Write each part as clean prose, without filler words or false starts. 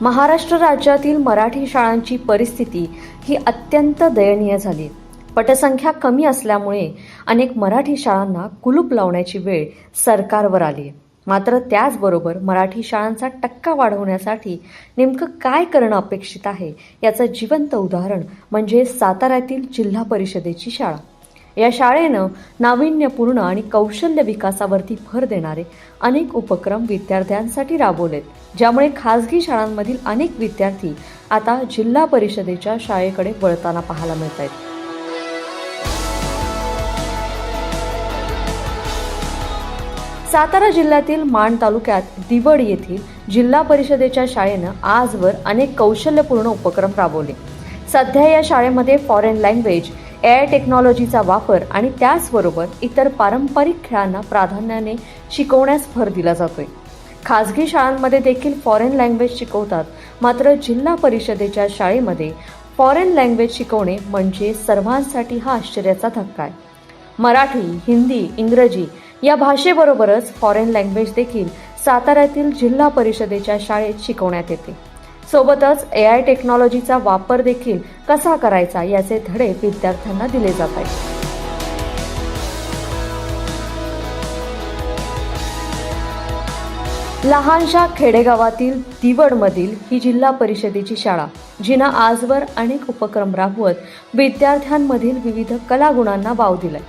महाराष्ट्र राज्यातील मराठी शाळांची परिस्थिती ही अत्यंत दयनीय झाली. पटसंख्या कमी असल्यामुळे अनेक मराठी शाळांना कुलूप लावण्याची वेळ सरकारवर आली. मात्र त्याचबरोबर मराठी शाळांचा टक्का वाढवण्यासाठी नेमकं काय करणं अपेक्षित आहे याचं जिवंत उदाहरण म्हणजे साताऱ्यातील जिल्हा परिषदेची शाळा. या शाळेनं नाविन्यपूर्ण आणि कौशल्य विकासावरती भर देणारे अनेक उपक्रम विद्यार्थ्यांसाठी राबवलेत, ज्यामुळे खासगी शाळांमधील अनेक विद्यार्थी आता जिल्हा परिषदेच्या शाळेकडे वळताना पाहायला मिळत आहेत. सातारा जिल्ह्यातील माण तालुक्यात दिवड येथील जिल्हा परिषदेच्या शाळेनं आजवर अनेक कौशल्यपूर्ण उपक्रम राबवले. सध्या या शाळेमध्ये फॉरेन लँग्वेज, AI टेक्नॉलॉजीचा वापर आणि त्याचबरोबर इतर पारंपरिक खेळांना प्राधान्याने शिकवण्यास भर दिला जातोय. खासगी शाळांमध्ये देखील फॉरेन लँग्वेज शिकवतात, मात्र जिल्हा परिषदेच्या शाळेमध्ये फॉरेन लँग्वेज शिकवणे म्हणजे सर्वांसाठी हा आश्चर्याचा धक्का आहे. मराठी, हिंदी, इंग्रजी या भाषेबरोबरच फॉरेन लँग्वेज देखील साताऱ्यातील जिल्हा परिषदेच्या शाळेत शिकवण्यात येते. सोबतच AI टेक्नॉलॉजीचा वापर देखील कसा करायचा याचे धडे विद्यार्थ्यांना दिले जात आहेत. लहानशा खेडेगावातील दिवडमधील ही जिल्हा परिषदेची शाळा, जिनं आजवर अनेक उपक्रम राबवत विद्यार्थ्यांमधील विविध कलागुणांना वाव दिलाय.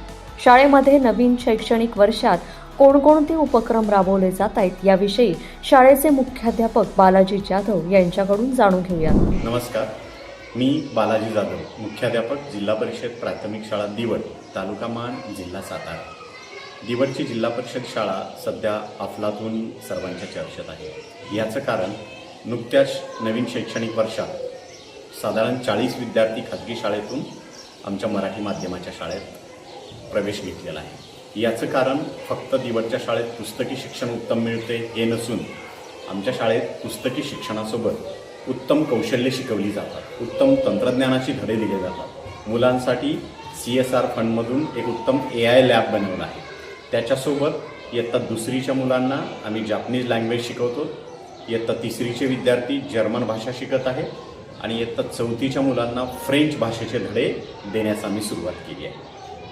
शाळेमध्ये नवीन शैक्षणिक वर्षात कोणकोणते उपक्रम राबवले जात आहेत याविषयी शाळेचे मुख्याध्यापक बालाजी जाधव यांच्याकडून जाणून घेऊया. नमस्कार, मी बालाजी जाधव, मुख्याध्यापक जिल्हा परिषद प्राथमिक शाळा दिवड, तालुका माण, जिल्हा सातारा. दिवडची जिल्हा परिषद शाळा सध्या अफलातून सर्वांच्या चर्चेत आहे. याचं कारण नुकत्याच नवीन शैक्षणिक वर्षात साधारण 40 विद्यार्थी खाजगी शाळेतून आमच्या मराठी माध्यमाच्या शाळेत प्रवेश घेतलेला आहे. याचं कारण फक्त दिवडच्या शाळेत पुस्तकी शिक्षण उत्तम मिळते हे नसून आमच्या शाळेत पुस्तकी शिक्षणासोबत उत्तम कौशल्य शिकवली जातात, उत्तम तंत्रज्ञानाची धडे दिले जातात. मुलांसाठी CSR फंडमधून एक उत्तम AI लॅब बनवला आहे. त्याच्यासोबत इयत्ता 2रीच्या मुलांना आम्ही जापनीज लँग्वेज शिकवतो, इयत्ता 3रीचे विद्यार्थी जर्मन भाषा शिकत आहेत आणि इयत्ता 4थीच्या मुलांना फ्रेंच भाषेचे धडे देण्यास आम्ही सुरुवात केली आहे.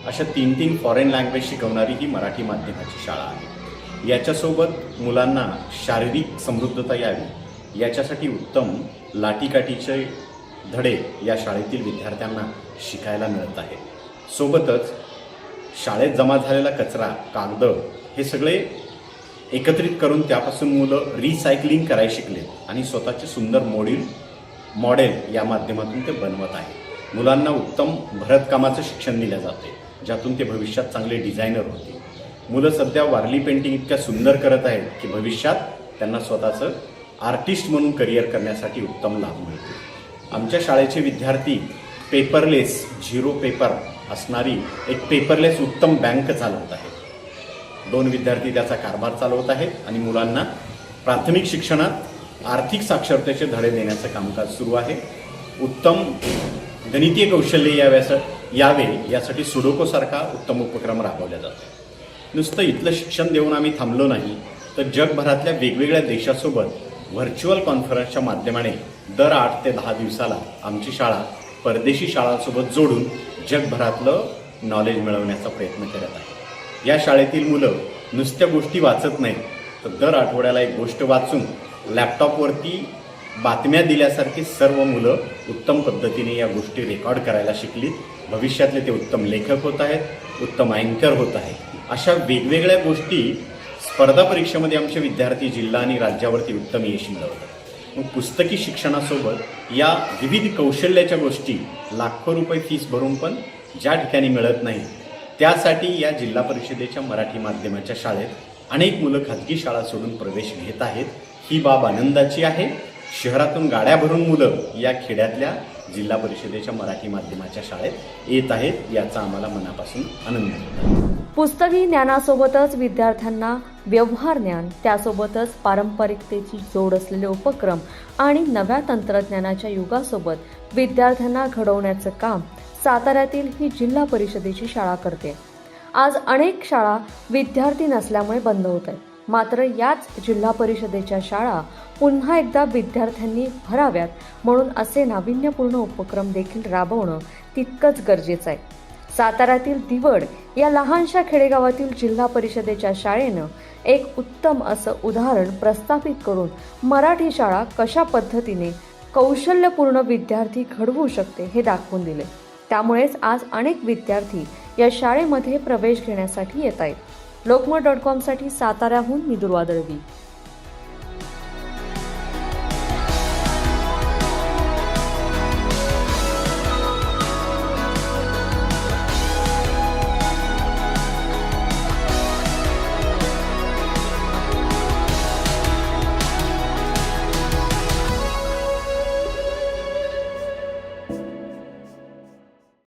अशा 3 फॉरेन लँग्वेज शिकवणारी ही मराठी माध्यमाची शाळा आहे. याच्यासोबत मुलांना शारीरिक समृद्धता यावी याच्यासाठी उत्तम लाठीकाठीचे धडे या शाळेतील विद्यार्थ्यांना शिकायला मिळत आहेत. सोबतच शाळेत जमा झालेला कचरा, कागद हे सगळे एकत्रित करून त्यापासून मुलं रिसायकलिंग करायला शिकलेत आणि स्वतःचे सुंदर मॉडेल या माध्यमातून ते बनवत आहेत. मुलांना उत्तम भरतकामाचं शिक्षण दिलं जाते, ज्यातून ते भविष्यात चांगले डिझायनर होतील. मुलं सध्या वारली पेंटिंग इतक्या सुंदर करत आहेत की भविष्यात त्यांना स्वतःचं आर्टिस्ट म्हणून करिअर करण्यासाठी उत्तम लाभ मिळतो. आमच्या शाळेचे विद्यार्थी पेपरलेस, 0 पेपर असणारी एक पेपरलेस उत्तम बँक चालवत आहेत. 2 विद्यार्थी त्याचा कारभार चालवत आहेत आणि मुलांना प्राथमिक शिक्षणात आर्थिक साक्षरतेचे धडे देण्याचं कामकाज सुरू आहे. उत्तम गणितीय कौशल्य यावे यासाठी सुडोकोसारखा उत्तम उपक्रम राबवला जातो. नुसतं इथलं शिक्षण देऊन आम्ही थांबलो नाही, तर जगभरातल्या वेगवेगळ्या देशासोबत व्हर्च्युअल कॉन्फरन्सच्या माध्यमाने दर 8 ते 10 दिवसाला आमची शाळा परदेशी शाळांसोबत जोडून जगभरातलं नॉलेज मिळवण्याचा प्रयत्न करत आहे. या शाळेतील मुलं नुसत्या गोष्टी वाचत नाहीत, तर दर आठवड्याला एक गोष्ट वाचून लॅपटॉपवरती बातम्या दिल्यासारखी सर्व मुलं उत्तम पद्धतीने या गोष्टी रेकॉर्ड करायला शिकलीत. भविष्यातले ते उत्तम लेखक होत आहेत, उत्तम अँकर होत आहेत. अशा वेगवेगळ्या गोष्टी स्पर्धा परीक्षेमध्ये आमचे विद्यार्थी जिल्हा आणि राज्यावरती उत्तम यश मिळवतात. मग पुस्तकी शिक्षणासोबत या विविध कौशल्याच्या गोष्टी लाखो रुपये फीस भरून पण ज्या ठिकाणी मिळत नाही, त्यासाठी या जिल्हा परिषदेच्या मराठी माध्यमाच्या शाळेत अनेक मुलं खाजगी शाळा सोडून प्रवेश घेत आहेत. ही बाब आनंदाची आहे. शहरातून गाड्या भरून मुलं या खेड्यातल्या जिल्हा परिषदेच्या मराठी माध्यमाच्या शाळेत येत आहेत, याचा आम्हाला मनापासून आनंद होतो. पुस्तकी ज्ञानासोबतच विद्यार्थ्यांना व्यवहार ज्ञान, त्यासोबतच पारंपरिकतेची जोड असलेले उपक्रम आणि नव्या तंत्रज्ञानाच्या युगासोबत विद्यार्थ्यांना घडवण्याचं काम साताऱ्यातील ही जिल्हा परिषदेची शाळा करते. आज अनेक शाळा विद्यार्थी नसल्यामुळे बंद होत आहेत. मात्र याच जिल्हा परिषदेच्या शाळा पुन्हा एकदा विद्यार्थ्यांनी भराव्यात म्हणून असे नाविन्यपूर्ण उपक्रम देखील राबवणं तितकंच गरजेचं आहे. साताऱ्यातील दिवड या लहानशा खेडेगावातील जिल्हा परिषदेच्या शाळेनं एक उत्तम असं उदाहरण प्रस्थापित करून मराठी शाळा कशा पद्धतीने कौशल्यपूर्ण विद्यार्थी घडवू शकते हे दाखवून दिले. त्यामुळेच आज अनेक विद्यार्थी या शाळेमध्ये प्रवेश घेण्यासाठी येत आहेत. लोकमत.com साठी साताऱ्याहून मी दुर्वा दळवी.